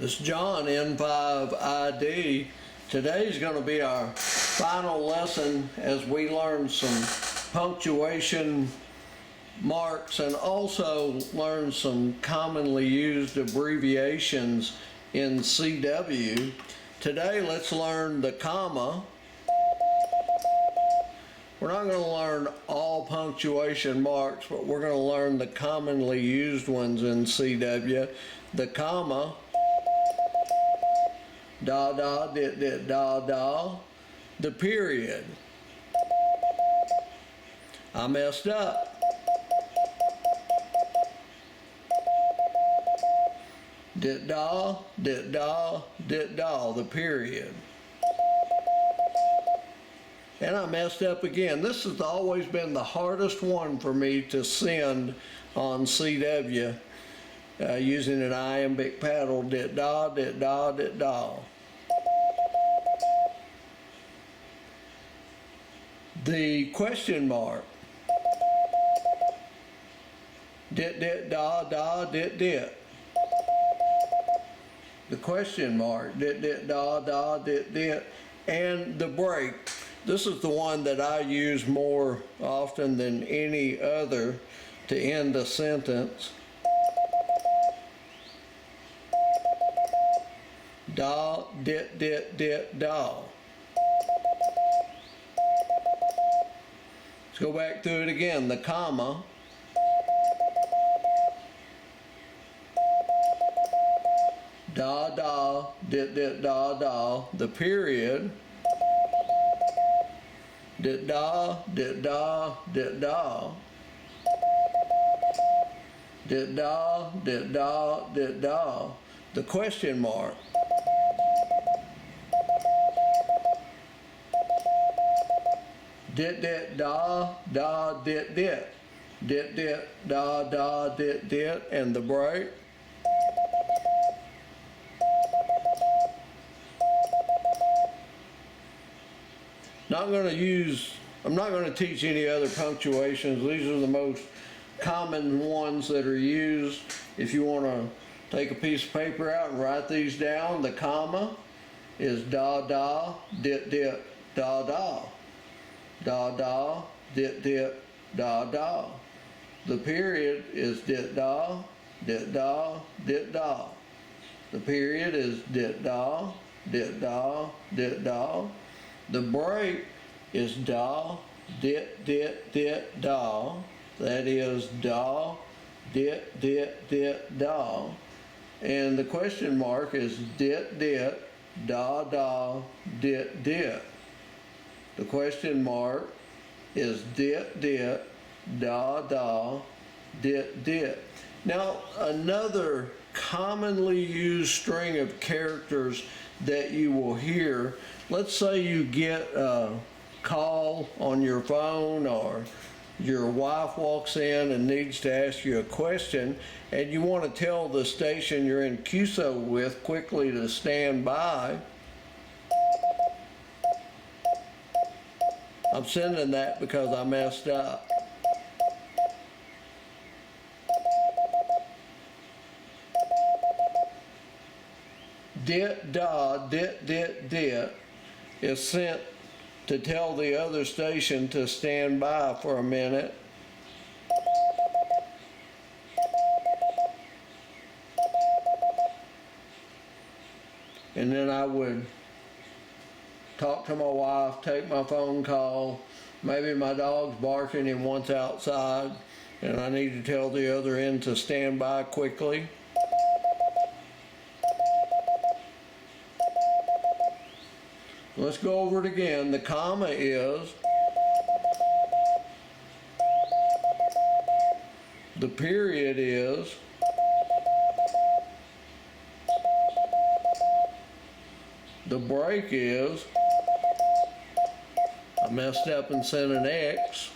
This is John, N5ID. Today's going to be our final lesson as we learn some punctuation marks and also learn some commonly used abbreviations in CW. Today let's learn the comma. We're not going to learn all punctuation marks, but we're going to learn the commonly used ones in CW. The comma, da da, dit dit, da da. The period. I messed up. Dit da, dit da, dit da. The period. And I messed up again. This has always been the hardest one for me to send on CW using an iambic paddle. Dit da, dit da, dit da. The question mark. Dit dit da da dit dit. The question mark. Dit dit da da dit dit. And the break. This is the one that I use more often than any other to end a sentence. Da, dit, dit, dit, da. Let's go back through it again. The comma. Da, da, dit, dit, da, da. The period. Dit da, dit da, dit da. Dit da, dit da, dit da. The question mark. Dit dit da, da, dit dit. Dit dit da, da, dit dit. And the break. I'm not going to teach any other punctuations. These are the most common ones that are used. If you want to take a piece of paper out and write these down, the comma is da da, dit dit, da da. Da da, dit dit, da da. The period is dit da, dit da, dit da. The period is dit da, dit da, dit da. The break is da, dit, dit, dit, da. That is da, dit, dit, dit, da. And the question mark is dit, dit, da, da, dit, dit. The question mark is dit, dit, da, da, dit, dit. Now, another commonly used string of characters that you will hear. Let's say you get a call on your phone or your wife walks in and needs to ask you a question and you want to tell the station you're in QSO with quickly to stand by. I'm sending that because I messed up. Dit da, dit dit dit is sent to tell the other station to stand by for a minute. And then I would talk to my wife, take my phone call. Maybe my dog's barking and wants outside and I need to tell the other end to stand by quickly. Let's go over it again. The comma is, the period is, the break is, I messed up and sent an X.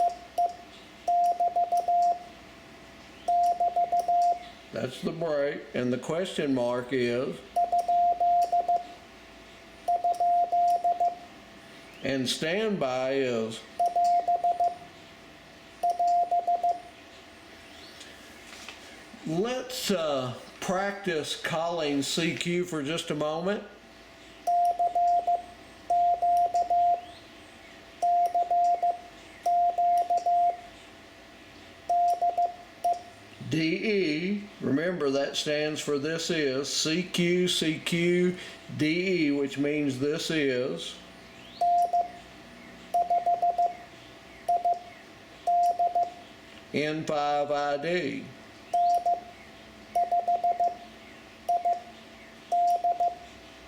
That's the break. And the question mark is, and standby is, let's practice calling CQ for just a moment. DE, remember that stands for this is, CQ, CQ, DE, which means this is. N5ID.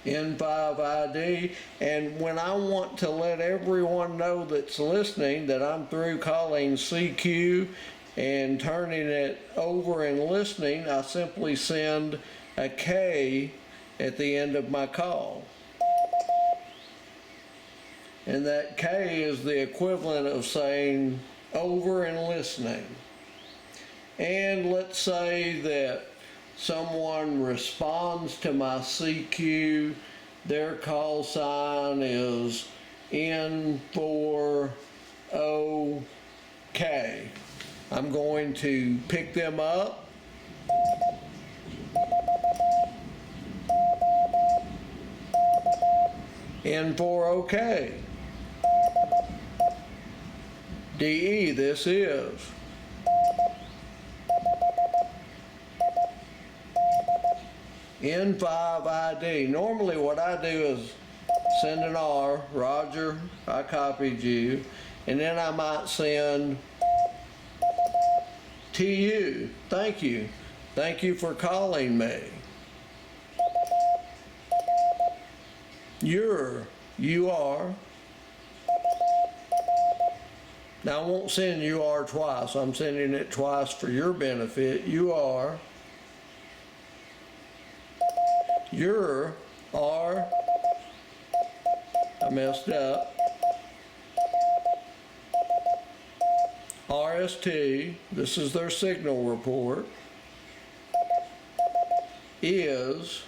N5ID, and when I want to let everyone know that's listening that I'm through calling CQ and turning it over and listening, I simply send a K at the end of my call. And that K is the equivalent of saying over and listening. And let's say that someone responds to my CQ, their call sign is N4OK. I'm going to pick them up N4OK. DE, this is. N5ID. Normally what I do is send an R, Roger, I copied you, and then I might send TU, thank you. Thank you for calling me. You are. Now I won't send you are twice. I'm sending it twice for your benefit. You are. Your are. I messed up. RST, this is their signal report, is,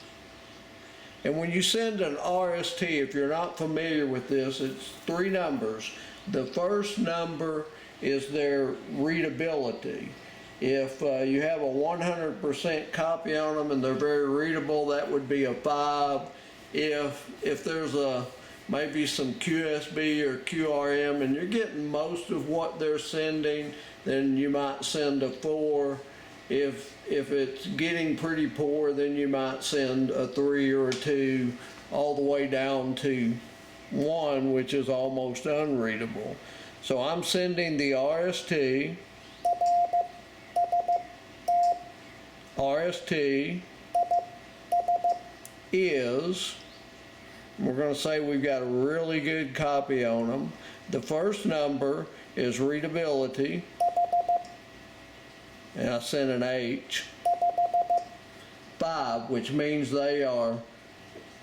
and when you send an RST, if you're not familiar with this, it's 3 numbers. The first number is their readability. If you have a 100% copy on them and they're very readable, that would be a 5. If there's maybe some QSB or QRM and you're getting most of what they're sending, then you might send a 4. If it's getting pretty poor, then you might send a 3 or a 2, all the way down to 1, which is almost unreadable. So I'm sending the RST. RST is, we're going to say we've got a really good copy on them. The first number is readability, and I sent an H. 5, which means they are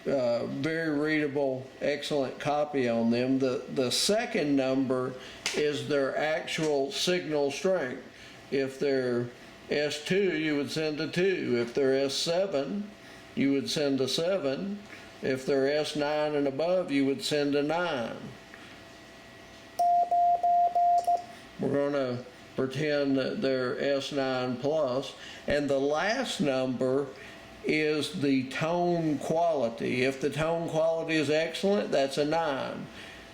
very readable, excellent copy on them. The second number is their actual signal strength. If they're S2, you would send a 2. If they're S7, you would send a 7. If they're S9 and above, you would send a 9. We're going to pretend that they're S9 plus. And the last number is the tone quality. If the tone quality is excellent, that's a 9.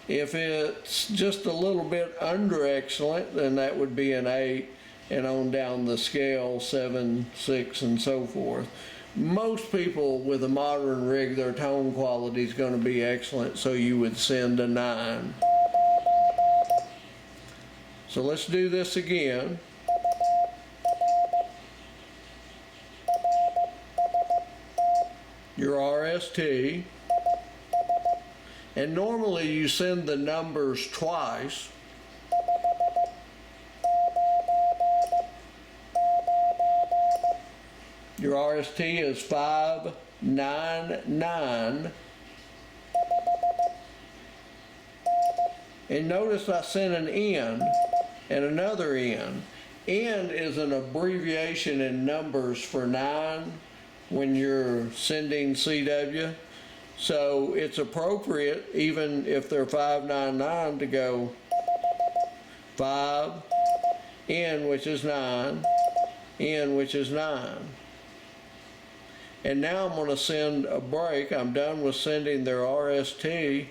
If it's just a little bit under excellent, then that would be an 8, and on down the scale, 7, 6, and so forth. Most people with a modern rig, their tone quality is going to be excellent, so you would send a 9. So let's do this again. Your RST, and normally you send the numbers twice. Your RST is 599. And notice I sent an N and another N. N is an abbreviation in numbers for 9 when you're sending CW. So it's appropriate, even if they're 599, to go 5, N, which is 9, N, which is 9. And now I'm going to send a break. I'm done with sending their RST.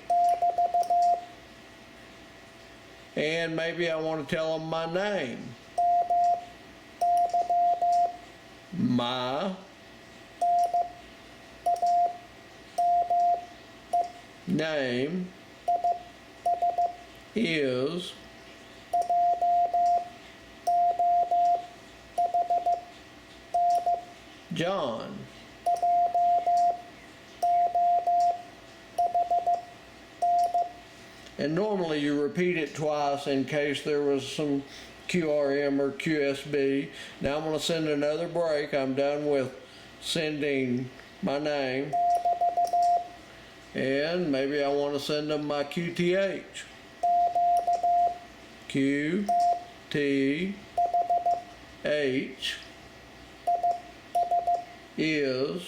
And maybe I want to tell them my name. My name is John. And normally you repeat it twice in case there was some QRM or QSB. Now I'm going to send another break. I'm done with sending my name. And maybe I want to send them my QTH. QTH is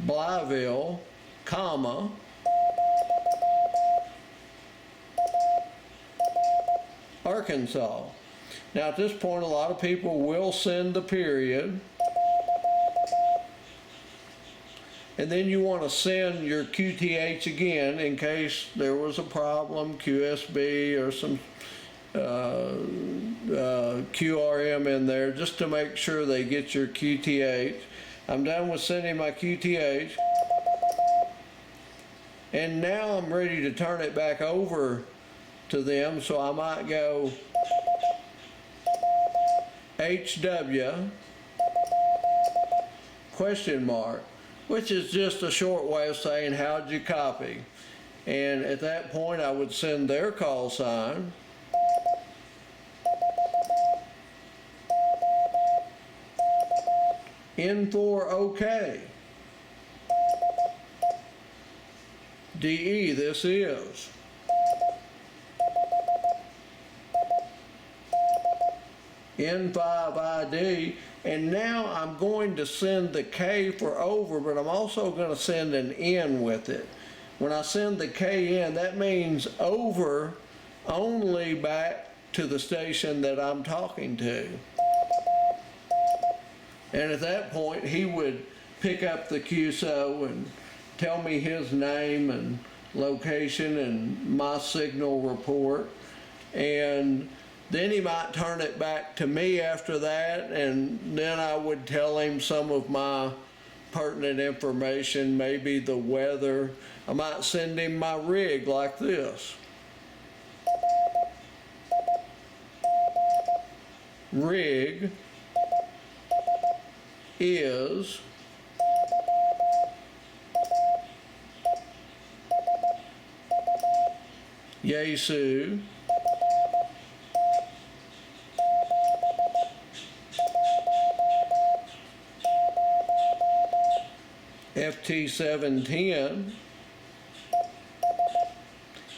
Blyville, comma, Arkansas. Now at this point a lot of people will send the period, and then you want to send your QTH again in case there was a problem, QSB or some QRM in there, just to make sure they get your QTH. I'm done with sending my QTH, and now I'm ready to turn it back over to them, so I might go HW question mark, which is just a short way of saying how'd you copy. And at that point I would send their call sign, N for OK. DE, this is. N5 ID, and now I'm going to send the K for over, but I'm also going to send an N with it. When I send the K in, that means over only back to the station that I'm talking to. And at that point, he would pick up the QSO and tell me his name and location and my signal report. And then he might turn it back to me after that, and then I would tell him some of my pertinent information, maybe the weather. I might send him my rig like this. Rig is Yaesu FT710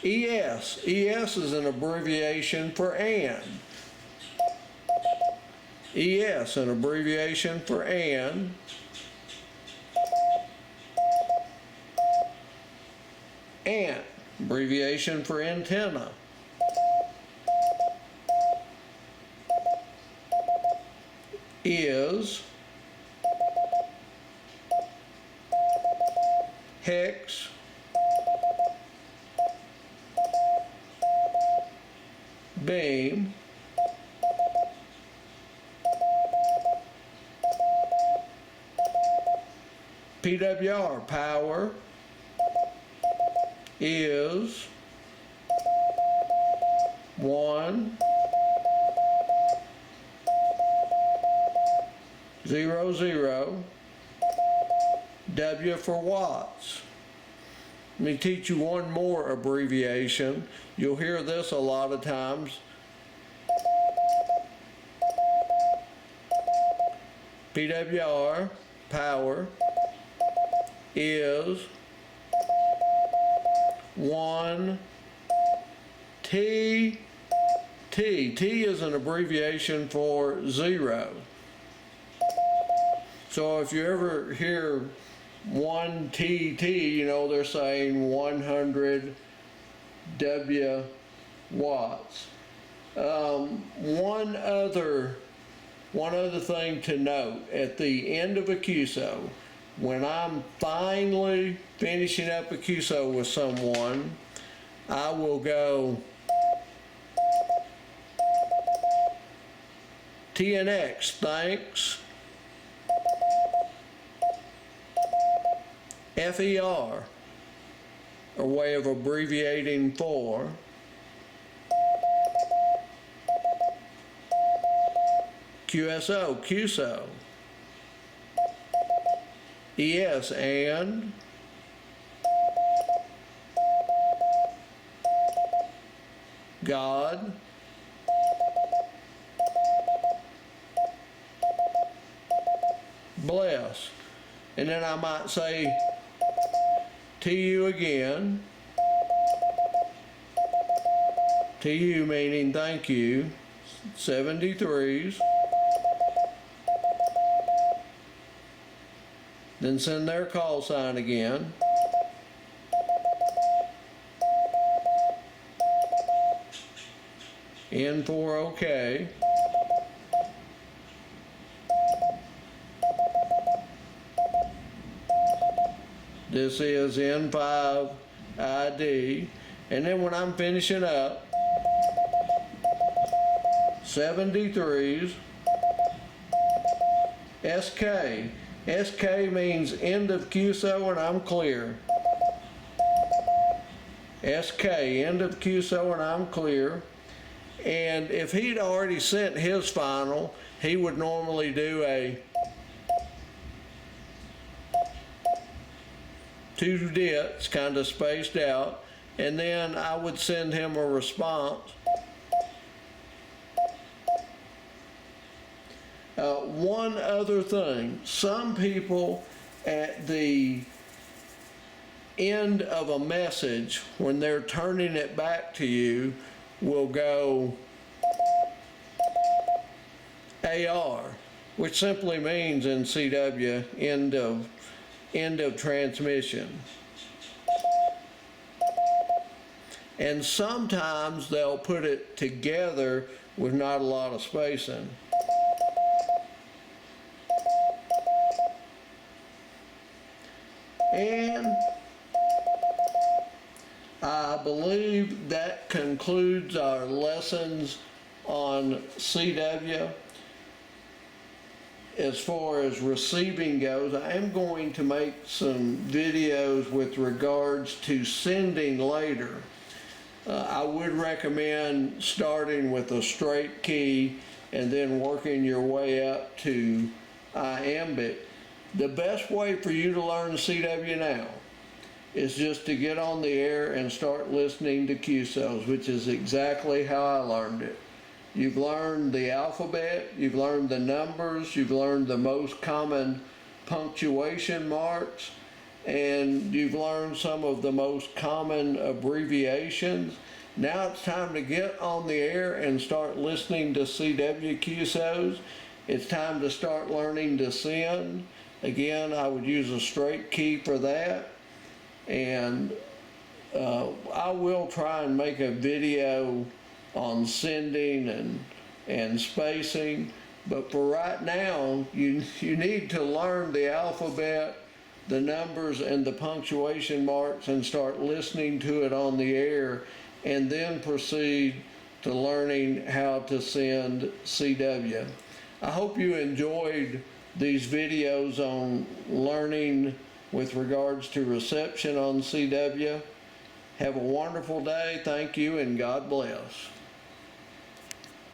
ES. ES is an abbreviation for and. ES, an abbreviation for and. Ant, abbreviation for antenna. Is hex beam PWR, power is 1 0 0 W for watts. Let me teach you one more abbreviation. You'll hear this a lot of times. PWR, power, is 1 T. T is an abbreviation for 0. So if you ever hear 1 TT, you know, they're saying 100 W watts. One other thing to note, at the end of a QSO, when I'm finally finishing up a QSO with someone, I will go TNX, thanks, FER, a way of abbreviating for, QSO, QSO, ES, and God, bless. And then I might say TU again, TU meaning thank you, 73s. Then send their call sign again. N for OK. This is N5 ID. And then when I'm finishing up, 73s, SK. SK means end of QSO and I'm clear. SK, end of QSO and I'm clear. And if he'd already sent his final, he would normally do a 2 dits, kind of spaced out, and then I would send him a response. One other thing, some people at the end of a message, when they're turning it back to you, will go AR, which simply means in CW, end of transmission. And sometimes they'll put it together with not a lot of spacing. And I believe that concludes our lessons on CW. As far as receiving goes, I am going to make some videos with regards to sending later. I would recommend starting with a straight key and then working your way up to iambic. The best way for you to learn CW now is just to get on the air and start listening to QSOs, which is exactly how I learned it. You've learned the alphabet, you've learned the numbers, you've learned the most common punctuation marks, and you've learned some of the most common abbreviations. Now it's time to get on the air and start listening to CW QSOs. It's time to start learning to send. Again, I would use a straight key for that. And I will try and make a video on sending and spacing, but for right now you need to learn the alphabet, the numbers, and the punctuation marks and start listening to it on the air, and then proceed to learning how to send CW. I hope you enjoyed these videos on learning with regards to reception on CW. Have a wonderful day. Thank you, and God bless.